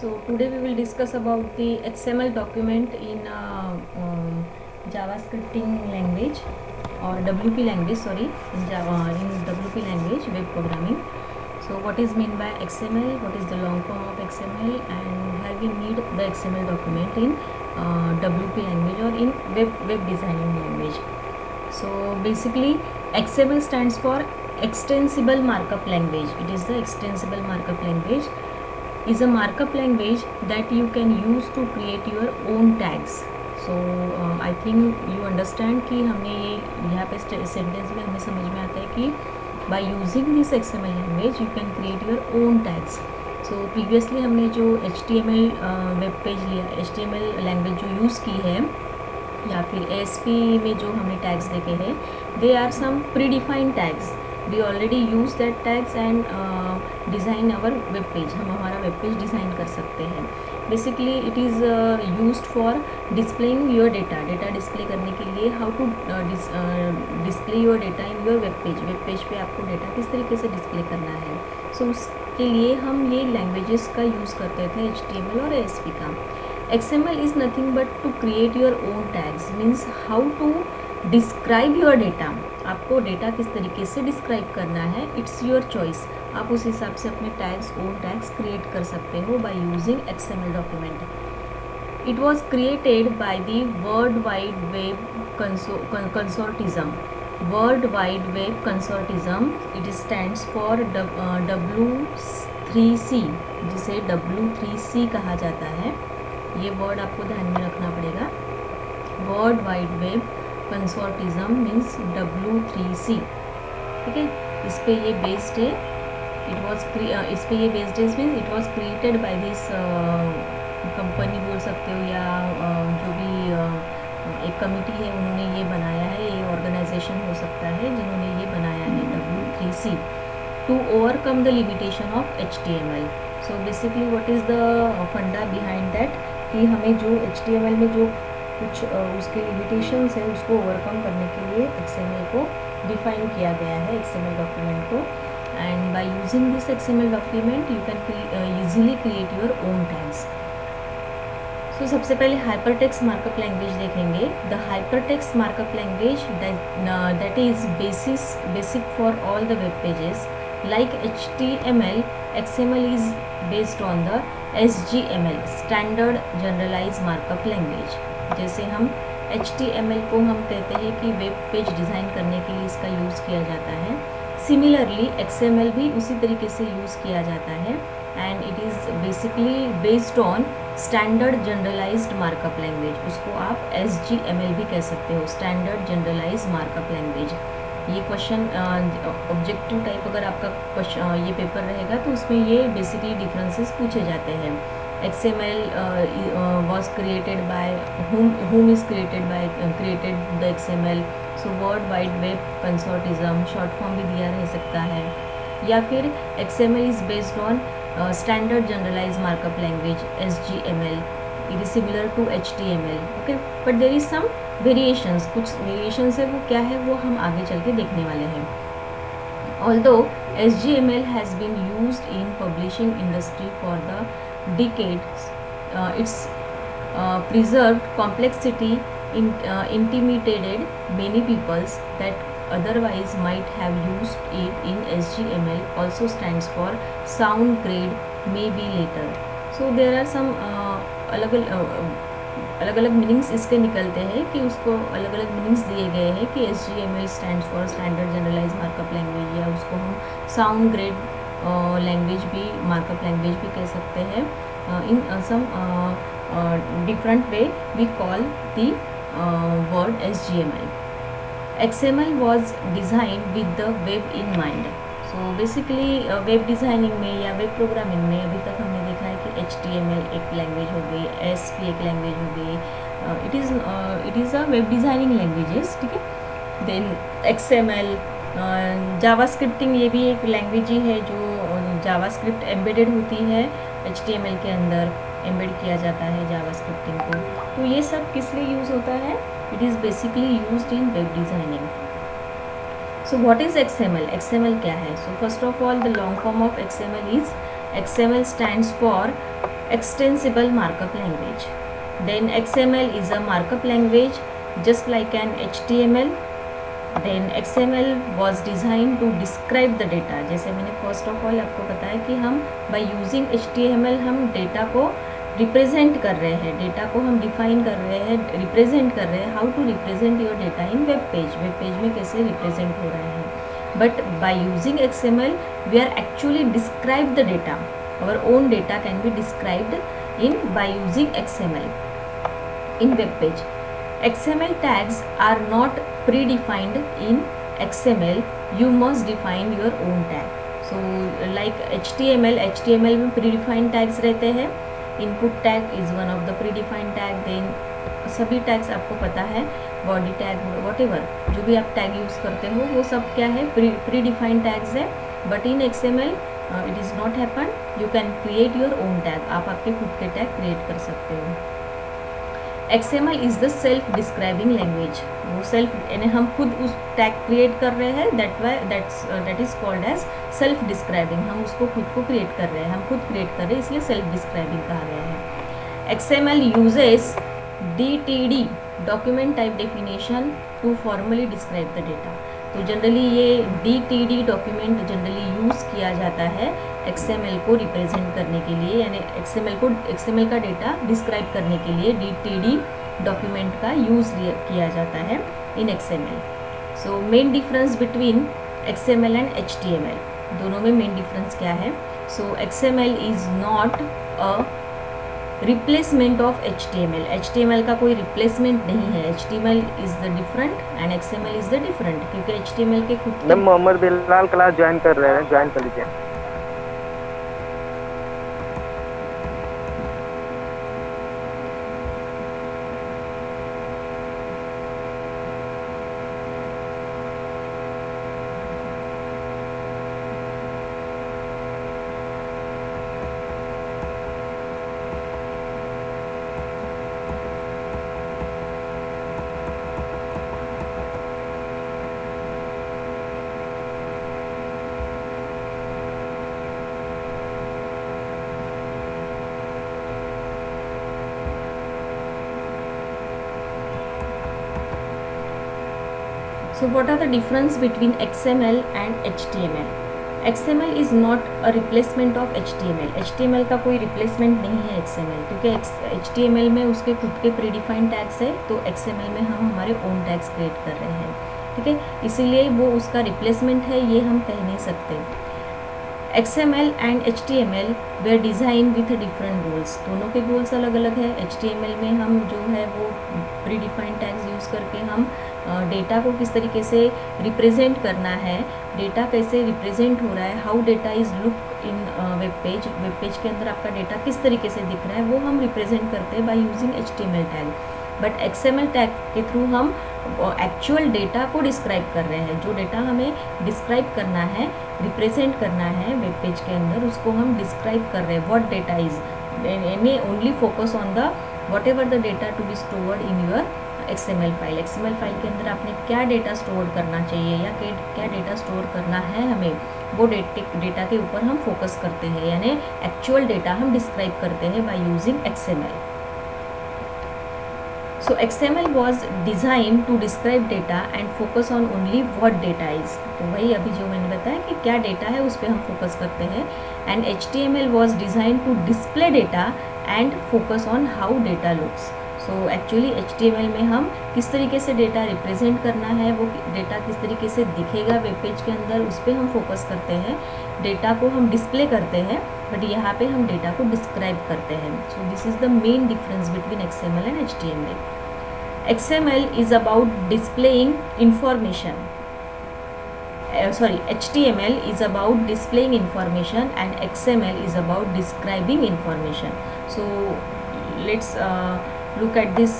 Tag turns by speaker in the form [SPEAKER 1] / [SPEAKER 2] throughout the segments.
[SPEAKER 1] So today we will discuss about the XML document in JavaScripting language or WP language, sorry, in Java, in WP language, web programming. So what is meant by XML, what is the long form of XML, and why we need the XML document in WP language or in web designing language. So basically XML stands for extensible markup language. It is the extensible markup language is a markup language that you can use to create your own tags. So I think you understand कि हमने ये यहाँ पे sentence में हमें समझ में आता है कि by using this XML language you can create your own tags. So previously हमने जो HTML वेब पेज लिया, HTML लैंग्वेज जो यूज़ की है या फिर ASP में जो हमने टैग्स देखे हैं, they are some predefined tags. We already use that tags and design our web page. हम हमारा web page डिज़ाइन कर सकते हैं. Basically it is used for displaying your data. Data display करने के लिए how to display your data in your web page. Web page पे आपको data किस तरीके से display करना है. So उसके लिए हम ये languages का use करते थे, HTML और ASP का. XML is nothing but to create your own tags. Means how to describe your data. आपको डेटा किस तरीके से डिस्क्राइब करना है, इट्स योर चॉइस. आप उस हिसाब से अपने टैग्स ओन टैग्स क्रिएट कर सकते हो by using XML document. It was created by the world wide web consortium. World wide web consortium, it stands for W3C, जिसे W3C कहा जाता है. ये वर्ड आपको ध्यान में रखना पड़ेगा. World wide web consortium means W3C. ठीक है, इस पे ये बेस्ड है. इस पे ये बेस्ड है means it was created by this company बोल सकते हो या जो भी एक कमिटी है उन्होंने ये बनाया है. ये ऑर्गेनाइजेशन हो सकता है जिन्होंने ये बनाया है W3C to overcome the limitation of HTML. So basically what is the funda behind that कि हमें जो HTML में जो कुछ उसके लिमिटेशंस है उसको ओवरकम करने के लिए XML को डिफाइन किया गया है, XML डॉक्यूमेंट को. And by using this XML document you can easily create your own tags. So सबसे पहले हाइपरटेक्स्ट मार्कअप लैंग्वेज देखेंगे. The hypertext markup language that is basic for all the web pages like HTML. XML is based on the SGML, Standard Generalized Markup Language. जैसे हम HTML को हम कहते हैं कि वेब पेज डिज़ाइन करने के लिए इसका यूज़ किया जाता है. सिमिलरली XML भी उसी तरीके से यूज़ किया जाता है and it is basically based on standard generalized markup language. उसको आप SGML भी कह सकते हो, स्टैंडर्ड जनरलाइज्ड मार्कअप लैंग्वेज. ये क्वेश्चन ऑब्जेक्टिव टाइप अगर आपका क्वेश्चन ये पेपर रहेगा तो उसमें ये बेसिकली डिफरेंसेस पूछे जाते हैं. XML was created by whom is created the XML. So World Wide Web Consortium, short form भी दिया रह सकता है. या फिर XML is based on Standard Generalized Markup Language, SGML. It is similar to HTML. Okay, but there is some variations. कुछ variations है, वो क्या है वो हम आगे चल के देखने वाले हैं. Although SGML has been used in publishing industry for the decades, its preserved complexity intimidated many peoples that otherwise might have used it in SGML. Also stands for sound grade maybe later. So there are some अलग अलग meanings इसके निकलते हैं कि उसको अलग अलग meanings दिए गए हैं कि SGML stands for standard generalize markup language, या उसको हम साउंड ग्रेड लैंग्वेज भी, मार्कअप लैंग्वेज भी कह सकते हैं. In some different way we call the word SGML. XML was designed with the web in mind. So basically web designing में या वेब प्रोग्रामिंग में अभी तक हमने देखा है कि HTML एक लैंग्वेज हो गई, ASP एक लैंग्वेज हो गई. It is a web designing languages. ठीक है. देन XML, जावास्क्रिप्टिंग, ये भी एक लैंग्वेज ही है जो जावास्क्रिप्ट एम्बेडेड होती है HTML के अंदर, एम्बेड किया जाता है जावास्क्रिप्टिंग को. तो ये सब किस लिए यूज़ होता है? It is basically used in web designing. So what is XML? XML क्या है? So first of all, the long form of XML is XML stands for extensible markup language. Then XML is a markup language just like an HTML. Then XML was designed to describe the data. जैसे मैंने first of all आपको बताया कि हम by using HTML हम data को represent कर रहे हैं, डेटा को हम डिफाइन कर रहे हैं, रिप्रेजेंट कर रहे हैं, how to represent your data in web page में कैसे रिप्रेजेंट हो रहे हैं. But by using XML we are actually describe the data. Our own data can be described by using XML in web page. XML tags are not predefined in XML. You must define your own tag. So like HTML में predefined tags रहते हैं. Input tag is one of the predefined tag. Then सभी tags आपको पता है, body tag whatever जो भी आप टैग यूज़ करते हो वो सब क्या है, प्रीडिफाइंड टैग्स है. But in XML it is not happen. You can create your own tag. आप आपके खुद के टैग क्रिएट कर सकते हो. XML is the self describing language. वो सेल्फ यानी हम खुद उस टैग क्रिएट कर रहे हैं, that is called as self describing. हम उसको खुद को क्रिएट कर रहे हैं, हम खुद क्रिएट कर रहे हैं, इसलिए सेल्फ डिस्क्राइबिंग कहा गया है. XML uses DTD document type definition to formally describe the data. तो जनरली ये DTD डॉक्यूमेंट जनरली यूज़ किया जाता है XML को रिप्रेजेंट करने के लिए, यानी XML का डेटा डिस्क्राइब करने के लिए DTD डॉक्यूमेंट का यूज़ किया जाता है in XML. So main difference between XML and HTML, दोनों में मेन डिफरेंस क्या है. So XML is not a replacement of HTML. HTML का कोई रिप्लेसमेंट नहीं है. HTML is the different and XML is the different, क्योंकि HTML के खुद
[SPEAKER 2] ma'am Mohammad Bilal class join कर रहे हैं, ज्वाइन कर लीजिए.
[SPEAKER 1] So what are the difference between XML and HTML? XML is not a replacement of HTML. HTML का कोई रिप्लेसमेंट नहीं है XML, क्योंकि HTML में उसके खुद के प्रीडिफाइंड टैग्स है, तो XML में हम हमारे ओन टैग्स क्रिएट कर रहे हैं. ठीक है, इसीलिए वो उसका रिप्लेसमेंट है ये हम कह नहीं सकते. XML and HTML way design with different goals. दोनों के गोल्स अलग अलग है. HTML में हम जो है वो प्रीडिफाइंड टैग्स यूज़ करके हम डेटा को किस तरीके से रिप्रेजेंट करना है, डेटा कैसे रिप्रेजेंट हो रहा है, how data is look in web page के अंदर आपका डेटा किस तरीके से दिख रहा है, वो हम रिप्रेजेंट करते हैं by using HTML tag. But XML tag के थ्रू हम एक्चुअल डेटा को डिस्क्राइब कर रहे हैं. जो डेटा हमें डिस्क्राइब करना है, रिप्रेजेंट करना है वेब पेज के अंदर, उसको हम डिस्क्राइब कर रहे हैं. What data is, any only focus on the whatever the data to be stored in your XML file. XML file के अंदर आपने क्या डेटा स्टोर करना चाहिए या क्या डेटा स्टोर करना है हमें, वो डेटा के ऊपर हम फोकस करते हैं, यानी एक्चुअल डेटा हम डिस्क्राइब करते हैं bye using XML. So XML was designed to describe data and focus on only what data is. तो वही अभी जो मैंने बताया कि क्या डेटा है उस पर हम फोकस करते हैं. And HTML was designed to display data and focus on how data looks. So actually HTML में हम किस तरीके से डेटा रिप्रेजेंट करना है, वो डेटा किस तरीके से दिखेगा वेब पेज के अंदर, उस पर हम फोकस करते हैं. डेटा को हम डिस्प्ले करते हैं, बट यहाँ पे हम डेटा को डिस्क्राइब करते हैं. So this is the main difference between XML and HTML. XML is about displaying information. HTML is about displaying information and XML is about describing information. So let's look at this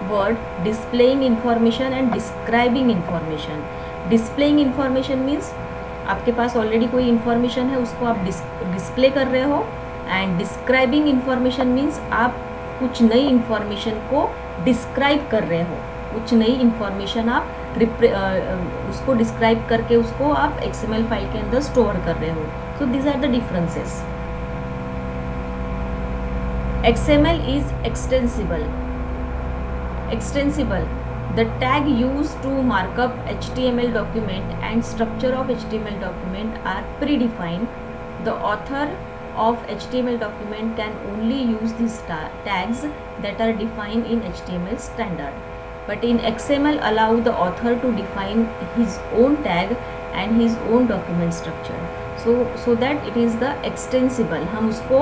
[SPEAKER 1] word displaying information and describing information. Displaying information means आपके पास already कोई information है, उसको आप display कर रहे हो. And describing information means आप कुछ नई इन्फॉर्मेशन को डिस्क्राइब कर रहे हो. कुछ नई इन्फॉर्मेशन आप उसको डिस्क्राइब करके उसको आप XML फाइल के अंदर स्टोर कर रहे हो. So these are the differences. XML is extensible. The tag used to mark up HTML document and structure of HTML document are predefined. The author of HTML document can only use these tags that are defined in HTML standard. But in XML allow the author to define his own tag and his own document structure. So that it is the extensible. हम उसको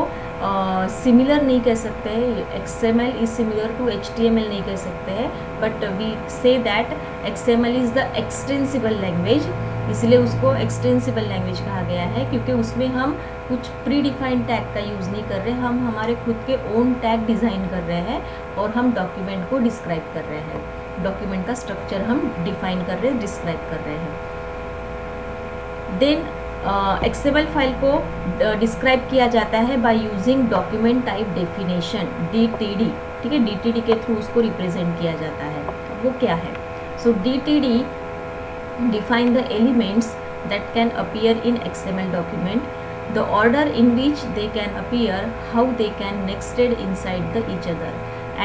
[SPEAKER 1] similar नहीं कह सकते हैं, XML is similar to HTML नहीं कह सकते हैं, but we say that XML is the extensible language. इसलिए उसको एक्सटेंसिबल लैंग्वेज कहा गया है क्योंकि उसमें हम कुछ प्री डिफाइंड टैग का यूज़ नहीं कर रहे, हम हमारे खुद के ओन टैग डिज़ाइन कर रहे हैं और हम डॉक्यूमेंट को डिस्क्राइब कर रहे हैं, डॉक्यूमेंट का स्ट्रक्चर हम डिफाइन कर रहे हैं, डिस्क्राइब कर रहे हैं. देन XML फाइल को डिस्क्राइब किया जाता है by using document type definition, DTD. ठीक है, DTD के थ्रू उसको रिप्रेजेंट किया जाता है. वो क्या है? सो DTD define the elements that can appear in XML document, the order in which they can appear, how they can nested inside each other,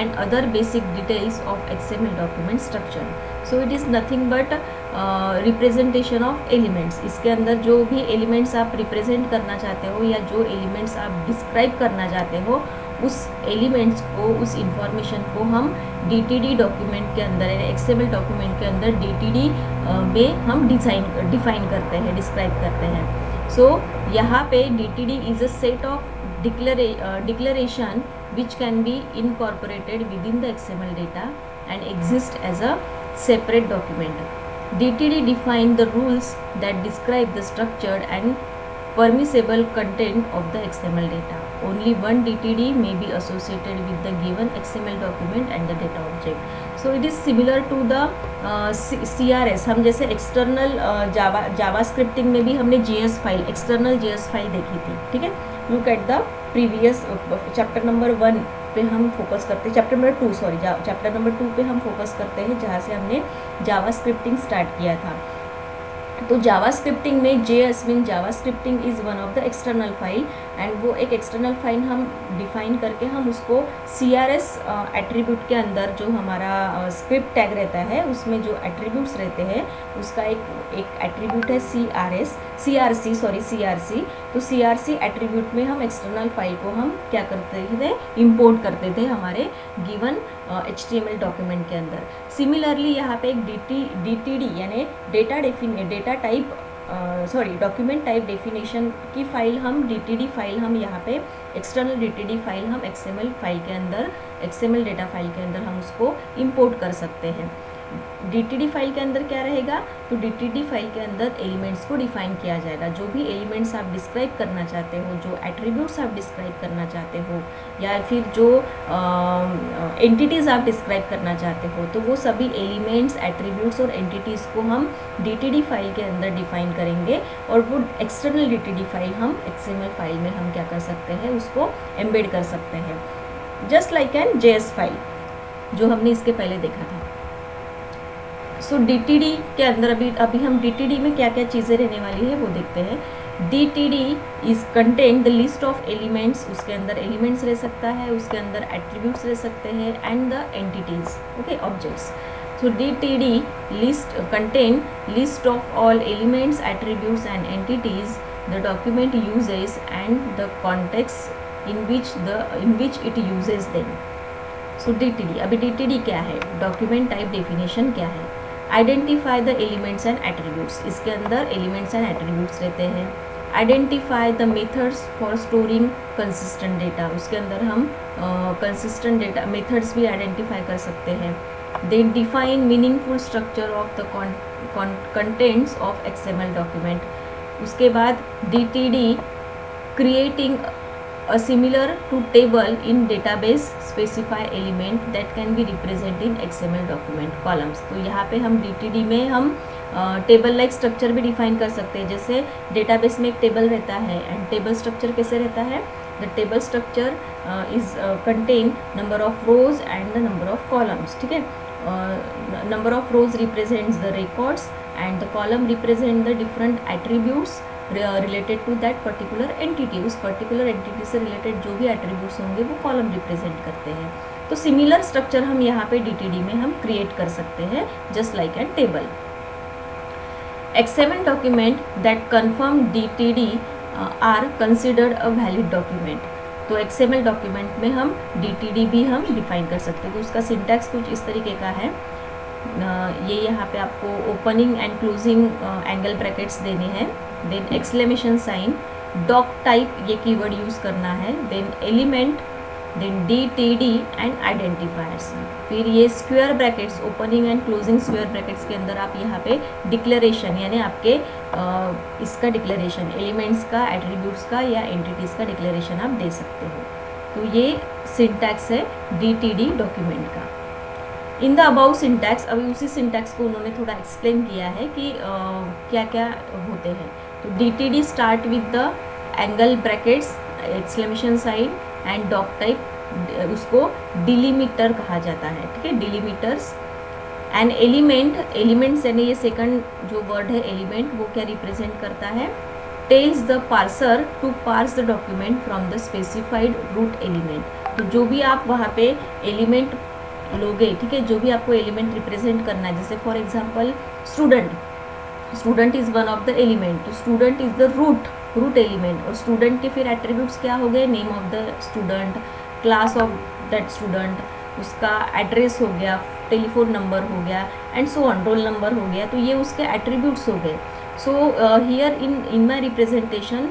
[SPEAKER 1] and other basic details of XML document structure. So it is nothing but representation of elements. इसके अंदर जो भी elements आप represent करना चाहते हो या जो एलिमेंट्स आप डिस्क्राइब करना चाहते हो, उस एलिमेंट्स को, उस इंफॉर्मेशन को हम DTD डॉक्यूमेंट के अंदर, XML डॉक्यूमेंट के अंदर DTD में हम डिफाइन करते हैं, डिस्क्राइब करते हैं. सो यहाँ पे DTD is a set of declaration which can be incorporated within the XML data and exist as a separate document. DTD define the rules that describe the structured and permissible content of the XML data. Only one DTD may be associated with the given XML document and the data object. So it is similar to the CRS. हम जैसे external जावा scripting में भी हमने JS file, external JS file देखी थी. ठीक है, look at the previous chapter number 1 पे हम फोकस करते हैं, चैप्टर नंबर 2 पे हम फोकस करते हैं जहाँ से हमने जावा स्क्रिप्टिंग स्टार्ट किया था. तो जावा स्क्रिप्टिंग में JS mean Java scripting is one of the external file, and वो एक एक्सटर्नल फाइल हम डिफाइन करके हम उसको CRS एट्रीब्यूट के अंदर जो हमारा स्क्रिप्ट टैग रहता है उसमें जो एट्रीब्यूट्स रहते हैं उसका एक एट्रीब्यूट है CRC. तो CRC एट्रीब्यूट में हम एक्सटर्नल फाइल को हम क्या करते थे, इंपोर्ट करते थे हमारे गिवन HTML डॉक्यूमेंट के अंदर. सिमिलरली यहाँ पे एक DTD यानी डॉक्यूमेंट टाइप डेफिनेशन की फाइल हम DTD फाइल हम यहाँ पे एक्सटर्नल DTD फाइल हम XML फाइल के अंदर, XML डेटा फाइल के अंदर हम उसको इंपोर्ट कर सकते हैं. DTD फाइल के अंदर क्या रहेगा, तो DTD फाइल के अंदर एलिमेंट्स को डिफाइन किया जाएगा. जो भी एलिमेंट्स आप डिस्क्राइब करना चाहते हो, जो एट्रीब्यूट्स आप डिस्क्राइब करना चाहते हो, या फिर जो एंटिटीज़ आप डिस्क्राइब करना चाहते हो, तो वो सभी एलिमेंट्स, एट्रीब्यूट्स और एंटिटीज़ को हम DTD फाइल के अंदर डिफाइन करेंगे और वो एक्सटर्नल DTD फाइल हम XML फाइल में हम क्या कर सकते हैं, उसको एम्बेड कर सकते हैं. Just like N JS file जो हमने इसके पहले देखा था. सो DTD के अंदर अभी हम DTD में क्या क्या चीज़ें रहने वाली है वो देखते हैं. DTD is contain the list of elements. उसके अंदर एलिमेंट्स रह सकता है, उसके अंदर एट्रीब्यूट्स रह सकते हैं, and the entities, okay, objects. So DTD list contain list of all elements, attributes and entities the document uses and the context in which it uses them. So DTD, अभी DTD क्या है, document type definition क्या है. Identify the elements and attributes. इसके अंदर elements and attributes रहते हैं. Identify the methods for storing consistent data. उसके अंदर हम कंसिस्टेंट डेटा मेथड्स भी आइडेंटिफाई कर सकते हैं. दे define meaningful structure of the contents of XML document. उसके बाद DTD creating similar to table in database specify element that can be represented in XML document columns. तो यहाँ पे हम DTD में हम टेबल लाइक स्ट्रक्चर भी डिफाइन कर सकते हैं. जैसे डेटाबेस में एक टेबल रहता है, एंड टेबल स्ट्रक्चर कैसे रहता है, the table structure is contain number of rows and the number of columns. ठीक है, number of rows represents the records and the column represent the different attributes related to that particular entity, उस particular entity से related जो भी attributes होंगे वो column represent करते हैं। तो सिमिलर स्ट्रक्चर हम यहाँ पे DTD में हम क्रिएट कर सकते हैं, just like an table. XML document that confirm DTD are considered a valid document. तो XML डॉक्यूमेंट में हम DTD भी हम डिफाइन कर सकते हैं। तो उसका सिंटैक्स कुछ इस तरीके का है, ये यहाँ पे आपको opening and closing angle brackets देने हैं, then exclamation sign, doc type ये कीवर्ड यूज़ करना है, then element, then DTD and identifiers. फिर ये square brackets, opening and closing square brackets के अंदर आप यहाँ पे डिक्लेरेशन यानी आपके इसका डिक्लेरेशन, एलिमेंट्स का, एट्रीब्यूट्स का या एंटिटीज़ का डिक्लेरेशन आप दे सकते हो। तो ये सिंटैक्स है DTD डॉक्यूमेंट का। इन द अबाउ सिंटैक्स, अभी उसी सिंटैक्स को उन्होंने थोड़ा एक्सप्लेन किया है कि क्या क्या होते हैं। तो DTD start with the angle brackets, exclamation sign and doc type, उसको डिलीमीटर कहा जाता है, ठीक है, डिलीमीटर्स। एंड एलिमेंट, एलिमेंट्स यानी ये सेकंड जो वर्ड है एलिमेंट, वो क्या रिप्रेजेंट करता है, tells the parser to parse the document from the specified root element. तो जो भी आप वहाँ पे एलिमेंट लोगे, ठीक है, जो भी आपको एलिमेंट रिप्रेजेंट करना है, जैसे for example student, student is one of the element, तो student is the root element. और स्टूडेंट के फिर एट्रीब्यूट्स क्या हो गए, name of the student, class of that student, उसका एड्रेस हो गया, टेलीफोन नंबर हो गया and so on, roll number हो गया। तो ये उसके एट्रीब्यूट्स हो गए। So here in my representation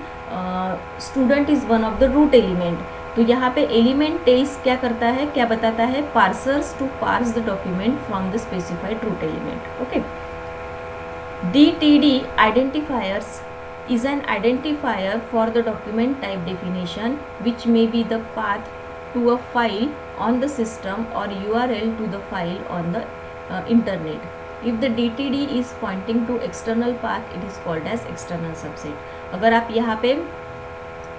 [SPEAKER 1] student is one of the root element. तो यहाँ पे एलिमेंट टेल्स क्या करता है, क्या बताता है, parsers to parse the document from the specified root element. Okay, DTD identifiers is an identifier for the document type definition, which may be the path to a file on the system or URL to the file on the internet. If the DTD is pointing to external path, it is called as external subset. अगर आप यहाँ पे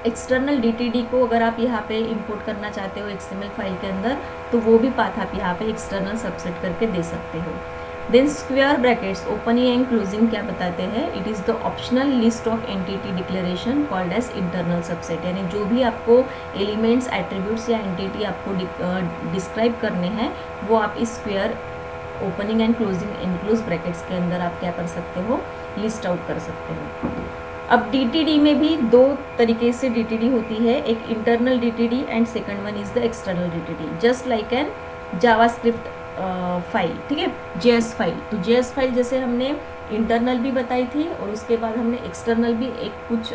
[SPEAKER 1] external DTD को अगर आप यहाँ पे import करना चाहते हो XML फाइल के अंदर, तो वो भी पाथ आप यहाँ पे एक्सटर्नल सबसेट करके दे सकते हो। Then square brackets, opening and closing क्या बताते हैं, it is the optional list of entity declaration called as internal subset. यानी जो भी आपको एलिमेंट्स, एट्रीब्यूट्स या एंटिटी आपको डिस्क्राइब करने हैं, वो आप इस square, opening and closing includes brackets के अंदर आप क्या कर सकते हो, लिस्ट आउट कर सकते हो। अब DTD में भी दो तरीके से DTD होती है, एक internal DTD and second one is the external DTD, just like N JavaScript file, ठीक है, JS फाइल। तो JS फाइल जैसे हमने इंटरनल भी बताई थी और उसके बाद हमने एक्सटर्नल भी एक कुछ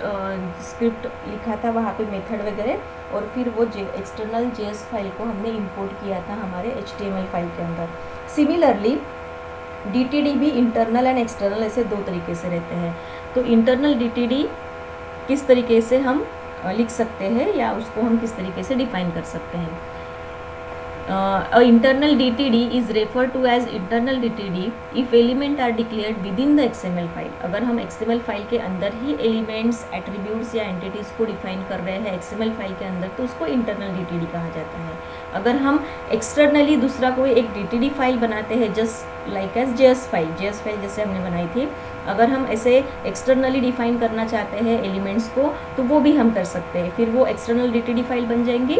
[SPEAKER 1] स्क्रिप्ट लिखा था वहाँ पे मेथड वगैरह, और फिर वो एक्सटर्नल JS फाइल को हमने इंपोर्ट किया था हमारे HTML फाइल के अंदर। सिमिलरली DTD भी इंटरनल एंड एक्सटर्नल ऐसे दो तरीके से रहते हैं। तो इंटरनल DTD किस तरीके से हम लिख सकते हैं या उसको हम किस तरीके से डिफाइन कर सकते हैं। Internal DTD is referred to as internal DTD if element are declared within the XML file। अगर हम XML फाइल के अंदर ही एलिमेंट्स, एट्रीब्यूट्स या एंटिटीज़ को डिफाइन कर रहे हैं XML फाइल के अंदर, तो उसको इंटरनल DTD कहा जाता है। अगर हम एक्सटर्नली दूसरा कोई एक DTD फाइल बनाते हैं, just like as JS file जैसे हमने बनाई थी, अगर हम ऐसे एक्सटर्नली डिफाइन करना चाहते हैं एलिमेंट्स को, तो वो भी हम कर सकते हैं। फिर वो एक्सटर्नल DTD फाइल बन जाएंगी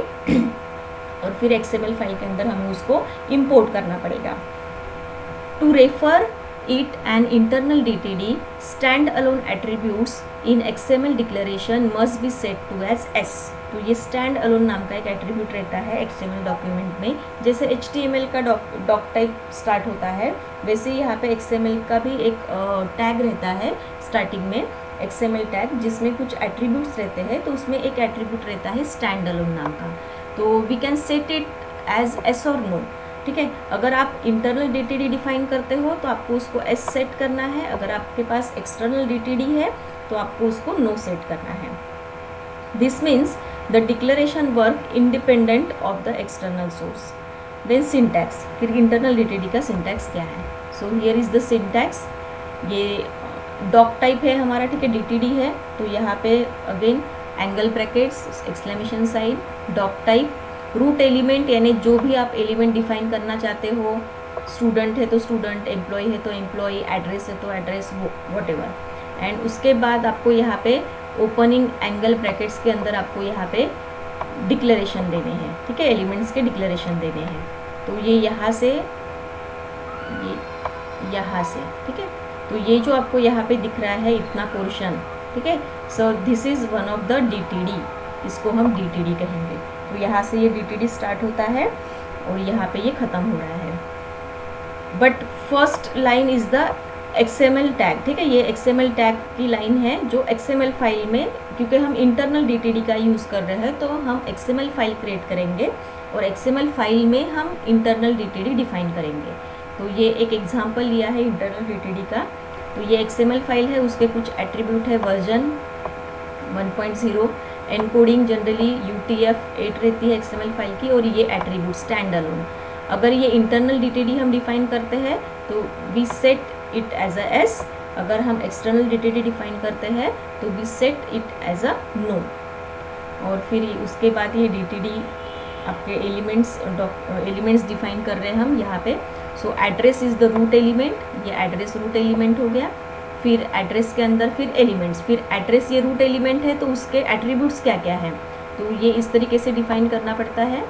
[SPEAKER 1] और फिर XML फाइल के अंदर हमें उसको इंपोर्ट करना पड़ेगा। To refer it an internal DTD stand alone attributes in XML declaration must be set to as S। तो ये स्टैंड अलोन नाम का एक एट्रीब्यूट रहता है XML डॉक्यूमेंट में। जैसे HTML का डॉक टाइप स्टार्ट होता है, वैसे ही यहाँ पे XML का भी एक टैग रहता है स्टार्टिंग में, XML टैग, जिसमें कुछ एट्रीब्यूट्स रहते हैं। तो उसमें एक एट्रीब्यूट रहता है स्टैंड अलोन नाम का, तो we can set it as S और नो, ठीक है। अगर आप इंटरनल DTD डिफाइन करते हो तो आपको उसको S सेट करना है, अगर आपके पास एक्सटर्नल DTD है तो आपको उसको नो सेट करना है। This means the declaration work independent of the external source. Then syntax, फिर इंटरनल DTD का सिंटैक्स क्या है। So here is the syntax, ये डॉक टाइप है हमारा, ठीक है, DTD है। तो यहाँ पे again angle brackets, exclamation sign, doc type, root element यानी जो भी आप एलिमेंट डिफाइन करना चाहते हो, स्टूडेंट है तो स्टूडेंट, एम्प्लॉय है तो एम्प्लॉय, एड्रेस है तो एड्रेस, वॉट एवर। एंड उसके बाद आपको यहाँ पे ओपनिंग एंगल ब्रैकेट्स के अंदर आपको यहाँ पे डिक्लेरेशन देने हैं, ठीक है, एलिमेंट्स के डिक्लेरेशन देने हैं। तो ये यहाँ से, ये यहाँ से, ठीक है। तो ये जो आपको यहाँ पे दिख रहा है इतना पोर्शन, ठीक है, so this is one of the DTD, इसको हम DTD कहेंगे। तो यहाँ से ये DTD स्टार्ट होता है और यहाँ पे ये ख़त्म हो रहा है। But first line is the XML tag, ठीक है, ये XML टैग की लाइन है जो XML फाइल में, क्योंकि हम इंटरनल DTD का यूज़ कर रहे हैं तो हम XML फाइल क्रिएट करेंगे और XML फाइल में हम इंटरनल DTD डिफाइन करेंगे। तो ये एक एग्जांपल लिया है इंटरनल DTD का। तो ये XML फाइल है, उसके कुछ एट्रीब्यूट है, वर्जन 1.0, एनकोडिंग जनरली UTF-8 रहती है XML फाइल की, और ये एट्रीब्यूट स्टैंड अलोन। अगर ये इंटरनल DTD हम डिफाइन करते हैं तो we set it as a S, अगर हम एक्सटर्नल DTD डिफाइन करते हैं तो we set it as a no. और फिर उसके बाद ये DTD आपके एलिमेंट्स डिफाइन कर रहे हैं हम यहाँ पे। So address is the root element, ये एड्रेस रूट एलिमेंट हो गया। फिर एड्रेस के अंदर फिर एलिमेंट्स, फिर एड्रेस ये रूट एलिमेंट है तो उसके एट्रीब्यूट्स क्या क्या हैं, तो ये इस तरीके से डिफाइन करना पड़ता है।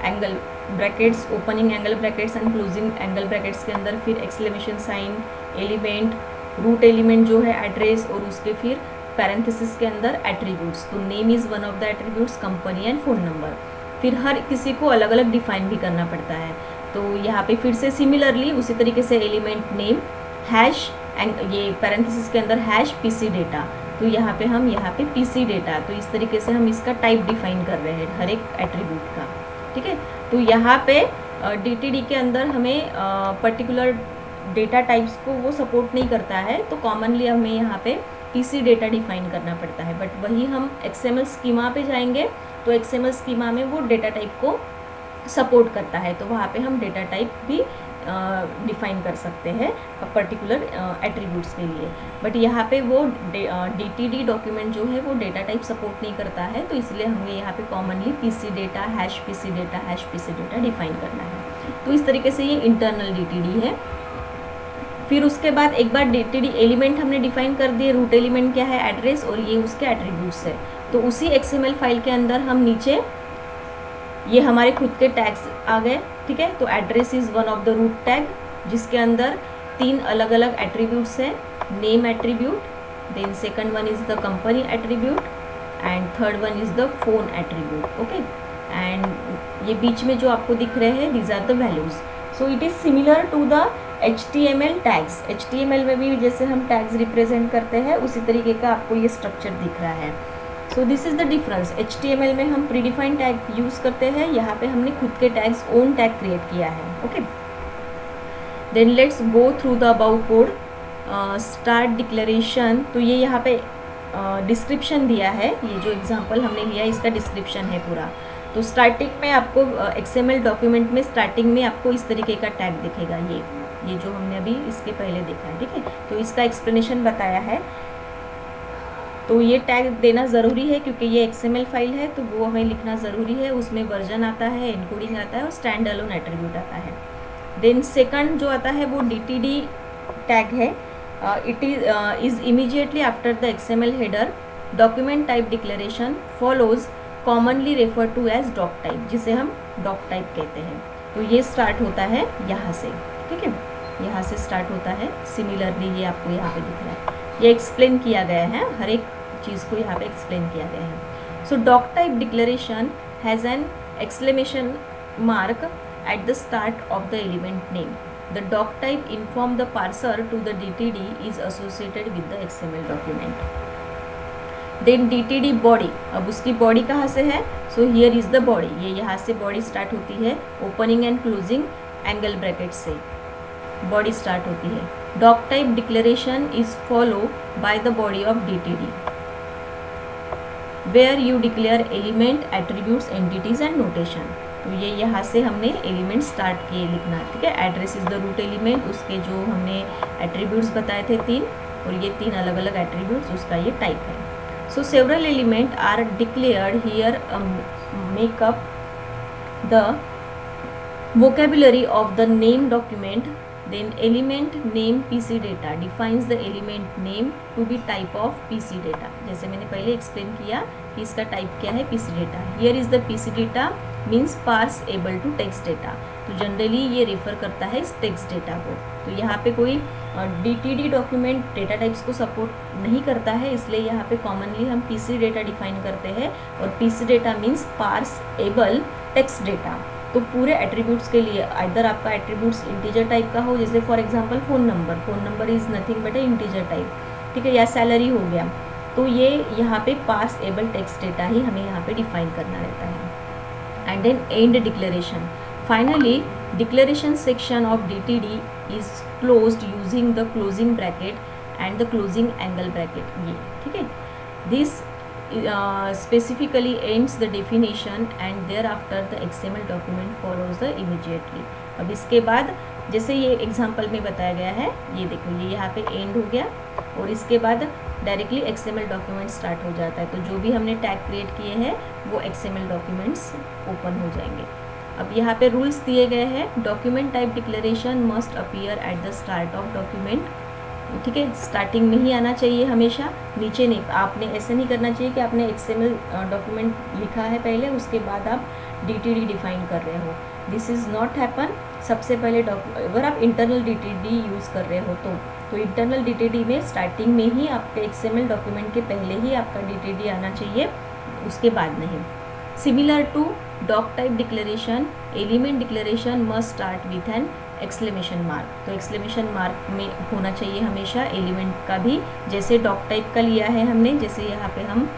[SPEAKER 1] Angle brackets, opening angle brackets and closing angle brackets के अंदर फिर exclamation sign, element, root element जो है एड्रेस, और उसके फिर पैरेंथेसिस के अंदर एट्रीब्यूट्स। तो name is one of the attributes, company and phone number. फिर हर किसी को अलग अलग डिफाइन भी करना पड़ता है। तो यहाँ पे फिर से सिमिलरली उसी तरीके से एलिमेंट नेम हैश, ये पैरेंथेसिस के अंदर हैश PC डेटा। तो यहाँ पे हम PC डेटा, तो इस तरीके से हम इसका टाइप डिफाइन कर रहे हैं हर एक एट्रीब्यूट का, ठीक है। तो यहाँ पे DTD के अंदर हमें पर्टिकुलर डेटा टाइप्स को वो सपोर्ट नहीं करता है, तो कॉमनली हमें यहाँ पे PC डेटा डिफाइन करना पड़ता है। बट वही हम XML स्कीमा पे जाएंगे तो XML स्कीमा में वो डेटा टाइप को सपोर्ट करता है, तो वहाँ पे हम डेटा टाइप भी डिफाइन कर सकते हैं पर्टिकुलर एट्रीब्यूट्स के लिए। बट यहाँ पे वो DTD डॉक्यूमेंट जो है वो डेटा टाइप सपोर्ट नहीं करता है, तो इसलिए हमें यहाँ पे commonly PC data, hash PC data, hash PC data define करना है। तो इस तरीके से ये इंटरनल DTD है। फिर उसके बाद एक बार DTD एलिमेंट हमने डिफाइन कर दिए, रूट एलिमेंट क्या है एड्रेस, और ये उसके एट्रीब्यूट्स है। तो उसी XML फाइल के अंदर हम नीचे ये हमारे खुद के टैग्स आ गए, ठीक है। तो address is one of the root tag, जिसके अंदर 3 अलग अलग एट्रीब्यूट्स हैं, name attribute, then second one is the company attribute, and third one is the phone attribute, okay. And ये बीच में जो आपको दिख रहे हैं these are the values. So it is similar to the HTML tags. HTML में भी जैसे हम टैग्स रिप्रेजेंट करते हैं उसी तरीके का आपको ये स्ट्रक्चर दिख रहा है। So this is the difference. HTML में हम प्रीडिफाइंड टैग यूज़ करते हैं, यहाँ पे हमने खुद के टैग्स, ओन टैग क्रिएट किया है, okay. Then let's go through the above code. Start declaration, तो ये यहाँ पे डिस्क्रिप्शन दिया है, ये जो एग्जांपल हमने लिया इसका डिस्क्रिप्शन है पूरा। तो स्टार्टिंग में आपको XML डॉक्यूमेंट में स्टार्टिंग में आपको इस तरीके का टैग दिखेगा, ये जो हमने अभी इसके पहले देखा है, ठीक है। तो इसका एक्सप्लेनेशन बताया है। तो ये टैग देना ज़रूरी है क्योंकि ये XML फाइल है, तो वो हमें लिखना ज़रूरी है। उसमें वर्जन आता है, एनकोडिंग आता है और स्टैंड अलोन एट्रीब्यूट आता है। देन सेकंड जो आता है वो DTD टैग है। It is immediately after the XML header. Document type declaration follows commonly refer to as doc type, जिसे हम डॉक टाइप कहते हैं। तो ये स्टार्ट होता है यहाँ से, ठीक है, यहाँ से स्टार्ट होता है। सिमिलरली ये आपको यहाँ पे दिख रहा है, ये एक्सप्लेन किया गया है, हर एक चीज़ को यहाँ पे एक्सप्लेन किया गया है। So doc type declaration has an exclamation mark at the start of the element name. The doc type inform the parser to the DTD is associated with the XML document. Then DTD body, अब उसकी body कहाँ से है? So here is the body, ये यहाँ से body start होती है, opening and closing angle bracket से body start होती है। Doc type declaration is followed by the body of DTD, where you declare element, attributes, entities and notation. तो ये यहाँ से हमने एलिमेंट स्टार्ट किए लिखना, ठीक है। Address is the root element, उसके जो हमने एट्रीब्यूट्स बताए थे 3, और ये 3 अलग अलग एट्रीब्यूट्स, उसका ये टाइप है। So several element are declared here makeup the vocabulary of the name document then element name PC data defines the element name to be type of PC data. जैसे मैंने पहले एक्सप्लेन किया कि इसका type क्या है, PC data. Here is the PC data means parsable to text data. तो generally ये रेफर करता है इस टेक्स्ट डेटा को। तो यहाँ पे कोई DTD डॉक्यूमेंट डेटा टाइप्स को सपोर्ट नहीं करता है, इसलिए यहाँ पे कॉमनली हम पीसी डेटा डिफाइन करते हैं। और PC data means parsable text data. तो पूरे एट्रीब्यूट्स के लिए आइदर आपका एट्रीब्यूट्स इंटीजर टाइप का हो, जैसे for example phone number is nothing but a integer type, ठीक है, या सैलरी हो गया। तो ये यहाँ पे पार्स एबल टेक्स्ट डेटा ही हमें यहाँ पे डिफाइन करना रहता है। And then end declaration. Finally declaration section of DTD is closed using the closing bracket and the closing angle bracket, ये ठीक है। This specifically ends the definition and thereafter the XML document follows the immediately। अब इसके बाद जैसे ये example में बताया गया है, ये देखो ये यहाँ पे एंड हो गया और इसके बाद डायरेक्टली XML डॉक्यूमेंट स्टार्ट हो जाता है। तो जो भी हमने टैग क्रिएट किए हैं वो XML डॉक्यूमेंट्स ओपन हो जाएंगे। अब यहाँ पे रूल्स दिए गए हैं। Document type declaration must appear at the start of document, ठीक है, स्टार्टिंग में ही आना चाहिए हमेशा, नीचे नहीं। आपने ऐसे नहीं करना चाहिए कि आपने XML डॉक्यूमेंट लिखा है पहले, उसके बाद आप DTD डिफाइन कर रहे हो। This is not happen. सबसे पहले अगर आप इंटरनल DTD यूज़ कर रहे हो तो इंटरनल DTD में स्टार्टिंग में ही आपके XML डॉक्यूमेंट के पहले ही आपका DTD आना चाहिए, उसके बाद नहीं। Similar to doc type declaration, element declaration must start with an exclamation mark. तो एक्सक्लेमेशन मार्क में होना चाहिए हमेशा एलिमेंट का भी, जैसे डॉक टाइप का लिया है हमने। जैसे यहाँ पे हम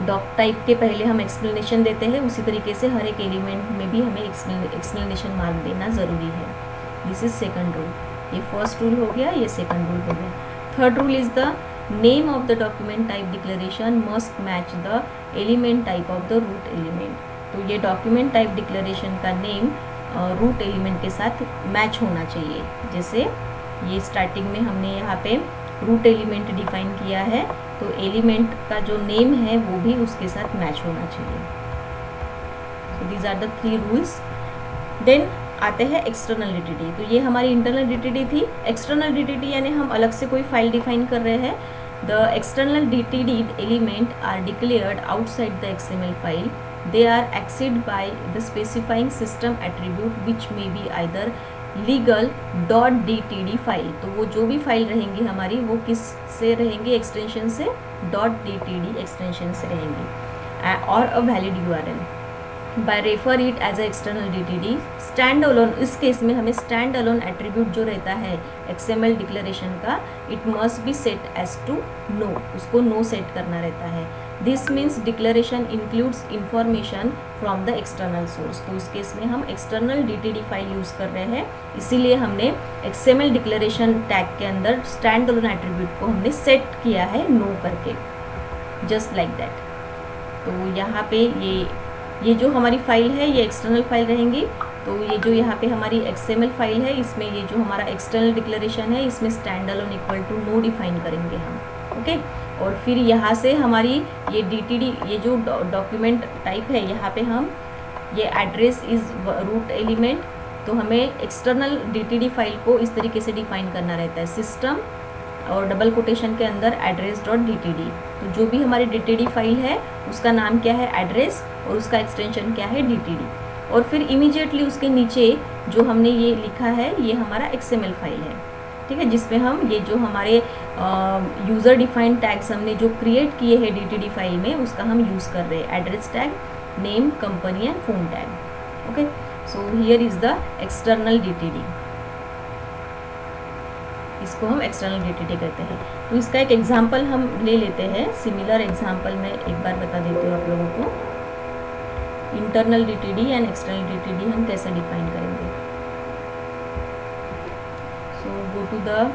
[SPEAKER 1] डॉक टाइप के पहले हम एक्सप्लेनेशन देते हैं, उसी तरीके से हर एक एलिमेंट में भी हमें एक्सप्लेनेशन मार्क देना ज़रूरी है। This is second rule. ये फर्स्ट रूल हो गया, ये सेकंड रूल हो गया। Third rule is the name of the document type declaration must match the element type of the root element. तो ये डॉक्यूमेंट टाइप डिक्लेरेशन का नेम रूट एलिमेंट के साथ मैच होना चाहिए। जैसे ये स्टार्टिंग में हमने यहाँ पे रूट एलिमेंट डिफाइन किया है, तो एलिमेंट का जो नेम है वो भी उसके साथ मैच होना चाहिए। So these are the 3 rules. Then आते हैं एक्सटर्नल DTD। तो ये हमारी इंटरनल DTD थी। एक्सटर्नल DTD यानी हम अलग से कोई फाइल डिफाइन कर रहे हैं। The external DTD element are declared outside the XML file. They are accessed by the specifying system attribute which may be either legal .dtd file. तो वो जो भी फाइल रहेंगी हमारी वो किस से रहेंगी, एक्सटेंशन से .dtd एक्सटेंशन से रहेंगी, और a valid URL by refer it as a external DTD। Stand alone, इस केस में हमें स्टैंड अलोन एट्रीब्यूट जो रहता है XML डिक्लेरेशन का, it must be set as to no, उसको नो सेट करना रहता है। This means declaration includes information from the external source. तो इस केस में हम एक्सटर्नल DTD फाइल यूज़ कर रहे हैं, इसीलिए हमने XML डिक्लेरेशन टैग के अंदर स्टैंड अलोन एट्रीब्यूट को हमने सेट किया है नो करके, जस्ट लाइक दैट। तो यहाँ पे ये जो हमारी फाइल है ये एक्सटर्नल फाइल रहेंगी। तो ये जो यहाँ पे हमारी XML फाइल है, इसमें ये जो हमारा एक्सटर्नल डिक्लेरेशन है, इसमें stand alone equal to no define करेंगे हम, ओके। और फिर यहाँ से हमारी ये DTD, ये जो डॉक्यूमेंट टाइप है, यहाँ पे हम ये एड्रेस इज रूट एलिमेंट, तो हमें एक्सटर्नल DTD फाइल को इस तरीके से डिफाइन करना रहता है, सिस्टम और डबल कोटेशन के अंदर address.dtd। तो जो भी हमारी DTD फाइल है उसका नाम क्या है, एड्रेस, और उसका एक्सटेंशन क्या है, DTD। और फिर इमीडिएटली उसके नीचे जो हमने ये लिखा है ये हमारा XML फाइल है, ठीक है, जिसमें हम ये जो हमारे यूज़र डिफाइंड टैग्स हमने जो क्रिएट किए हैं DTD फाइल में, उसका हम यूज़ कर रहे हैं, address tag, name, company and phone tag, okay. So here is the external DTD, इसको हम एक्सटर्नल DTD कहते हैं। तो इसका एक एग्जांपल हम ले लेते हैं, सिमिलर एग्जांपल मैं एक बार बता देती हूँ आप लोगों को। Internal DTD and external DTD हम कैसे डिफाइन करेंगे। सो गो टू द,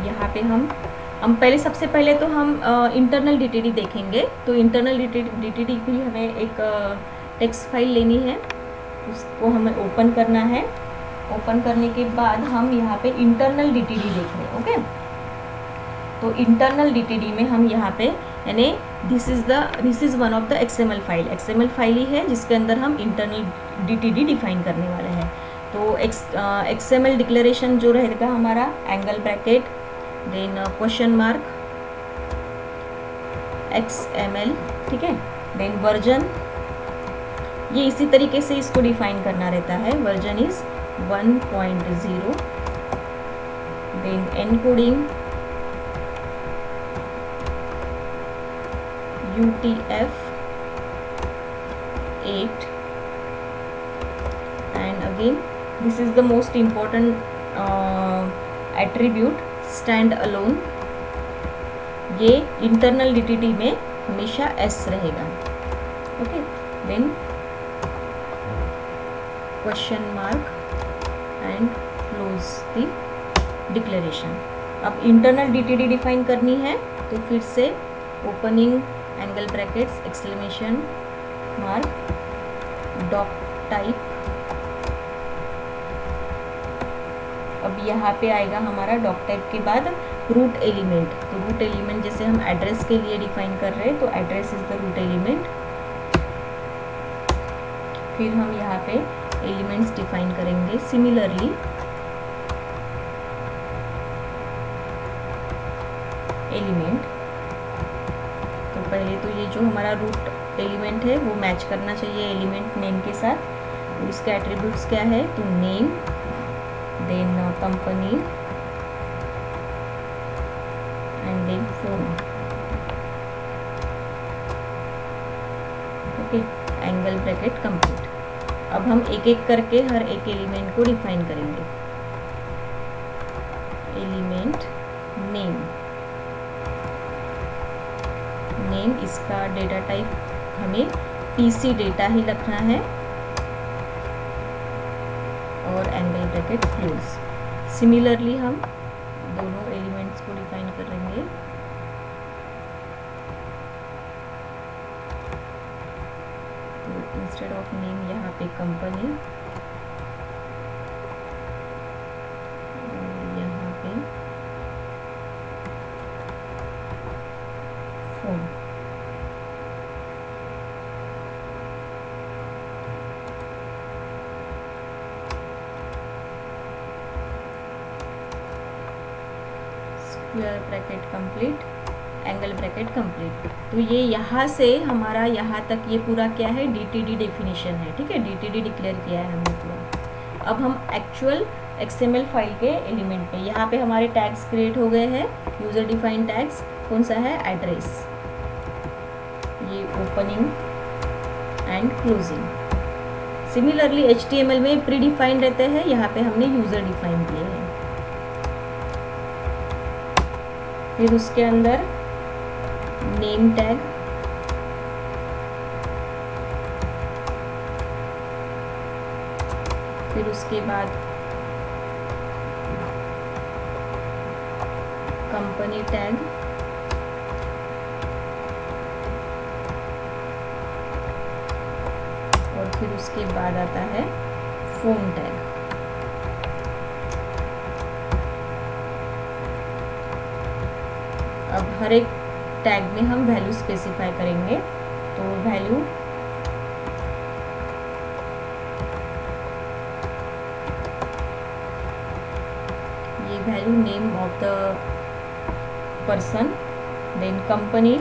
[SPEAKER 1] यहाँ पे हम पहले सबसे पहले तो हम इंटरनल DTD देखेंगे। तो इंटरनल DTD की हमें एक टेक्स्ट फाइल लेनी है, उसको हमें ओपन करना है। ओपन करने के बाद हम यहाँ पे इंटरनल DTD देख रहे हैं, ओके। तो इंटरनल DTD में हम यहाँ पे यानी this is one of the XML file ही है जिसके अंदर हम इंटरनल DTD डिफाइन करने वाले हैं। तो XML डिक्लेरेशन जो रहेगा हमारा angle bracket, then question mark XML, ठीक है। देन वर्जन, ये इसी तरीके से इसको डिफाइन करना रहता है, version is 1.0। Then encoding UTF-8 and again this is the most important attribute stand alone, ये इंटरनल DTD में हमेशा S रहेगा, okay. Then question mark and close the declaration. अब इंटरनल DTD डिफाइन करनी है तो फिर से opening angle brackets exclamation mark doc type. अब यहाँ पे आएगा हमारा डॉक टाइप के बाद रूट एलिमेंट। तो रूट एलिमेंट जैसे हम एड्रेस के लिए डिफाइन कर रहे हैं तो address is the root element. फिर हम यहाँ पे एलिमेंट्स डिफाइन करेंगे सिमिलरली। एलिमेंट तो पहले तो ये जो हमारा रूट एलिमेंट है वो मैच करना चाहिए एलिमेंट नेम के साथ। उसके एट्रीब्यूट्स क्या है, तो name, then company and then phone, okay. Angle bracket complete. अब हम एक एक करके हर एक एलिमेंट को डिफाइन करेंगे। एलिमेंट नेम, नेम इसका डेटा टाइप हमें PC डेटा ही रखना है और एंगल ब्रैकेट क्लोज। सिमिलरली हम दोनों एलिमेंट्स को डिफाइन करेंगे। तो इंस्टेड ऑफ नेम यहाँ पे कंपनी, यहाँ पे phone. Square bracket complete, angle bracket complete. तो ये यहाँ से हमारा यहाँ तक ये पूरा क्या है, DTD डेफिनेशन है, ठीक है। DTD डिक्लेयर किया है हमने पूरा। अब हम एक्चुअल XML फाइल के एलिमेंट पे, यहाँ पे हमारे टैग्स क्रिएट हो गए हैं। यूजर डिफाइंड टैग्स कौन सा है, एड्रेस, ये opening and closing. Similarly HTML में प्री डिफाइंड रहते हैं, यहाँ पे हमने यूजर डिफाइन किए हैं। फिर उसके अंदर नेम टैग, फिर उसके बाद कंपनी टैग, और फिर उसके बाद आता है फोन टैग। अब हर एक टैग में हम वैल्यू स्पेसिफाई करेंगे। तो वैल्यू ये value name of the person, then company,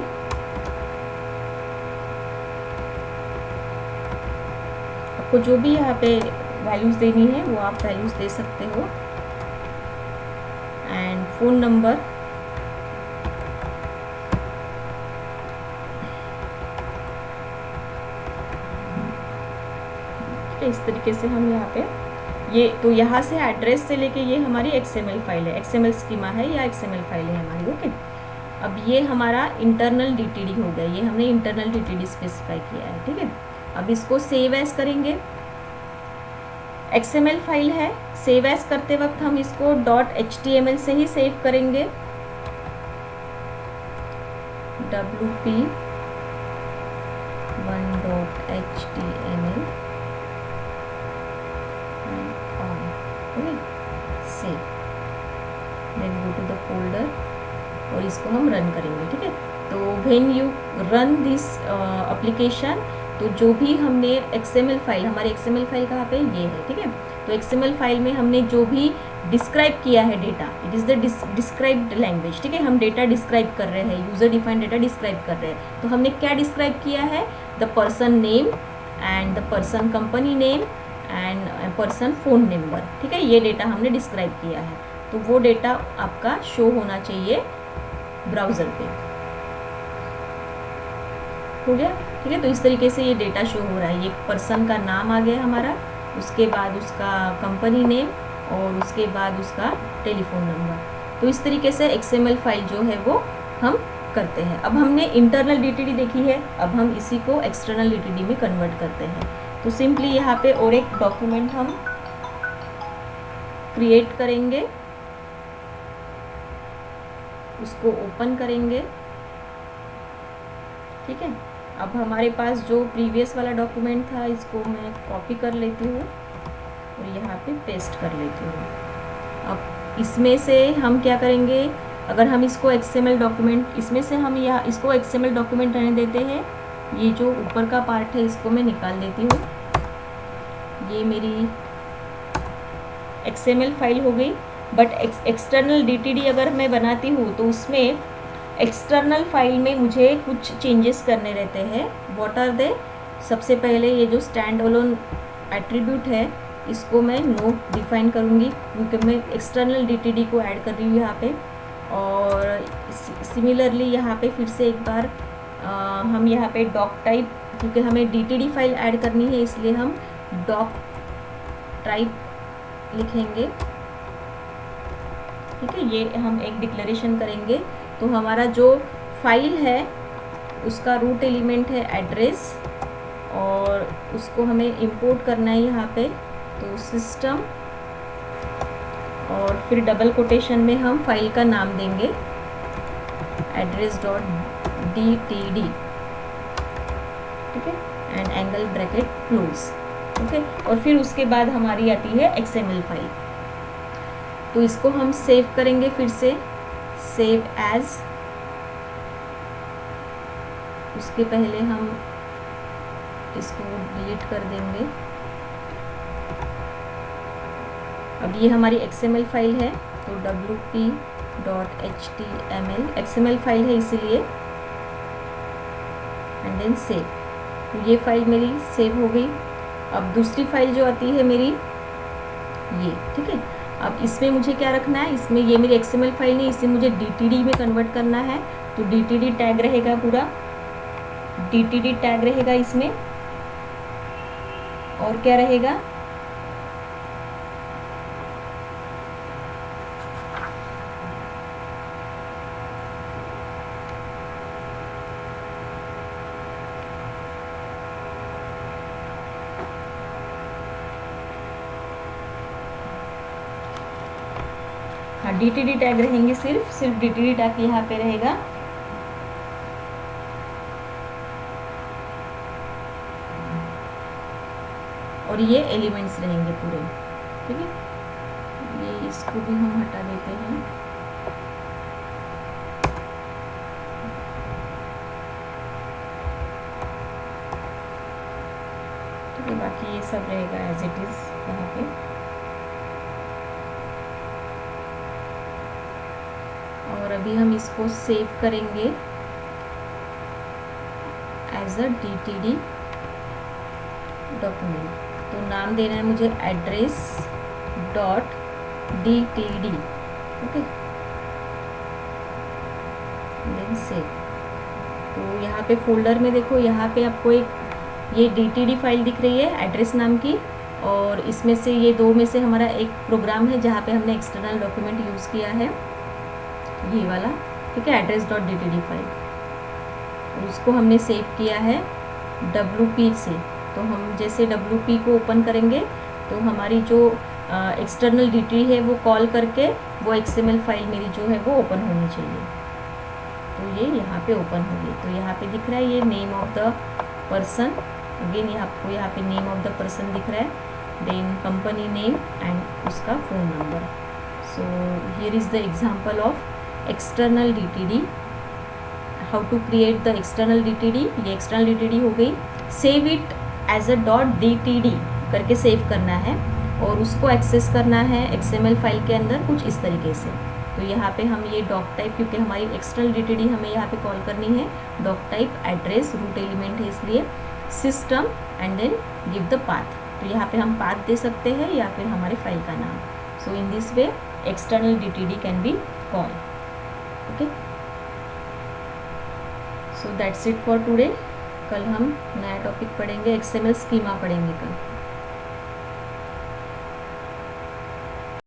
[SPEAKER 1] आपको जो भी यहाँ पे वैल्यूज देनी है वो आप वैल्यूज दे सकते हो, एंड फोन नंबर, इस तरीके से हम यहाँ पे ये, तो यहाँ से एड्रेस से लेके ये हमारी XML फाइल है, XML स्कीमा है या XML फाइल है हमारी, ओके। अब ये हमारा इंटरनल DTD हो गया, ये हमने इंटरनल DTD स्पेसिफाई किया है, ठीक है। अब इसको सेव एज करेंगे। XML फाइल है, सेव एज करते वक्त हम इसको .html से ही सेव करेंगे। wp1.html save, then go to the folder और इसको हम रन करेंगे, ठीक है। तो when you run this application, तो जो भी हमने XML फाइल, हमारी XML फाइल कहाँ पे ये है, ठीक है। तो XML फाइल में हमने जो भी डिस्क्राइब किया है data, it is the described language, ठीक है। हम डेटा डिस्क्राइब कर रहे हैं, यूज़र डिफाइंड डेटा डिस्क्राइब कर रहे हैं। तो हमने क्या डिस्क्राइब किया है, the person name and the person company name and person phone number, ठीक है। ये डेटा हमने डिस्क्राइब किया है, तो वो डेटा आपका शो होना चाहिए ब्राउज़र पे, हो गया, ठीक है। तो इस तरीके से ये डेटा शो हो रहा है। ये पर्सन का नाम आ गया हमारा, उसके बाद उसका कंपनी नेम और उसके बाद उसका टेलीफोन नंबर। तो इस तरीके से XML फाइल जो है वो हम करते हैं। अब हमने इंटरनल DTD देखी है, अब हम इसी को एक्सटर्नल DTD में कन्वर्ट करते हैं। तो सिंपली यहाँ पे और एक डॉक्यूमेंट हम क्रिएट करेंगे, उसको ओपन करेंगे, ठीक है। अब हमारे पास जो प्रीवियस वाला डॉक्यूमेंट था, इसको मैं कॉपी कर लेती हूँ और यहाँ पे पेस्ट कर लेती हूँ। अब इसमें से हम क्या करेंगे, अगर हम इसको XML डॉक्यूमेंट, इसमें से हम यहाँ इसको XML डॉक्यूमेंट रहने देते हैं, ये जो ऊपर का पार्ट है इसको मैं निकाल देती हूँ। ये मेरी XML फाइल हो गई। बट एक्सटर्नल DTD अगर मैं बनाती हूँ तो उसमें एक्सटर्नल फाइल में मुझे कुछ चेंजेस करने रहते हैं। What are they? सबसे पहले ये जो स्टैंड अलोन एट्रीब्यूट है, इसको मैं नो डिफाइन करूँगी, क्योंकि मैं एक्सटर्नल DTD को ऐड कर रही हूँ यहाँ पे। और सिमिलरली यहाँ पे फिर से एक बार हम यहाँ पे डॉक टाइप, क्योंकि हमें DTD फाइल ऐड करनी है, इसलिए हम डॉक टाइप लिखेंगे, ठीक है। ये हम एक डिक्लेरेशन करेंगे। तो हमारा जो फाइल है उसका रूट एलिमेंट है एड्रेस, और उसको हमें इंपोर्ट करना है यहाँ पे। तो सिस्टम, और फिर डबल कोटेशन में हम फाइल का नाम देंगे address.dtd, ठीक है, and angle bracket close, okay. और फिर उसके बाद हमारी आती है XML फाइल। तो इसको हम सेव करेंगे, फिर से सेव एज, उसके पहले हम इसको डिलीट कर देंगे। अब ये हमारी XML फाइल है, तो wp.html XML फाइल है इसीलिए, एंड देन सेव। तो ये फाइल मेरी सेव हो गई। अब दूसरी फाइल जो आती है मेरी ये, ठीक है। अब इसमें मुझे क्या रखना है, इसमें ये मेरी XML फाइल नहीं, इसे मुझे DTD में कन्वर्ट करना है। तो DTD टैग रहेगा, पूरा DTD टैग रहेगा इसमें। और क्या रहेगा, हाँ DTD टैग रहेंगे, सिर्फ DTD टैग यहाँ पे रहेगा। और ये एलिमेंट्स रहेंगे पूरे, ठीक है। ये इसको भी हम हटा देते हैं। ठीक है, बाकी ये सब रहेगा एज इट इज यहाँ पे। और अभी हम इसको सेव करेंगे एज अ DTD डॉक्यूमेंट। तो नाम देना है मुझे address.dtd, ओके, देन सेव। तो यहाँ पे फोल्डर में देखो, यहाँ पे आपको एक ये DTD फाइल दिख रही है एड्रेस नाम की, और इसमें से ये दो में से हमारा एक प्रोग्राम है जहाँ पे हमने एक्सटर्नल डॉक्यूमेंट यूज़ किया है, ये वाला, ठीक है, address.dtd फाइल। और उसको हमने सेव किया है WP से। तो हम जैसे WP को ओपन करेंगे तो हमारी जो एक्सटर्नल DTD है वो कॉल करके वो XML फाइल मेरी जो है वो ओपन होनी चाहिए। तो ये यहाँ पे ओपन हो गई। तो यहाँ पे दिख रहा है ये name of the person, again आपको यहाँ पे नेम ऑफ द पर्सन दिख रहा है, देन कंपनी नेम एंड उसका phone number. So here is the example of external DTD, how to create the external DTD, ये एक्सटर्नल DTD हो गई। Save it as a .dtd करके save करना है और उसको एक्सेस करना है XML फाइल के अंदर कुछ इस तरीके से। तो यहाँ पे हम ये डॉक टाइप, क्योंकि हमारी एक्सटर्नल DTD हमें यहाँ पे कॉल करनी है, doc type address root element है इसलिए system and then give the path. तो यहाँ पे हम पाथ दे सकते हैं या फिर हमारे फाइल का नाम। So in this way external DTD can be call. Okay, so that's it for today. कल हम नया टॉपिक पढ़ेंगे, XML स्कीमा पढ़ेंगे कल।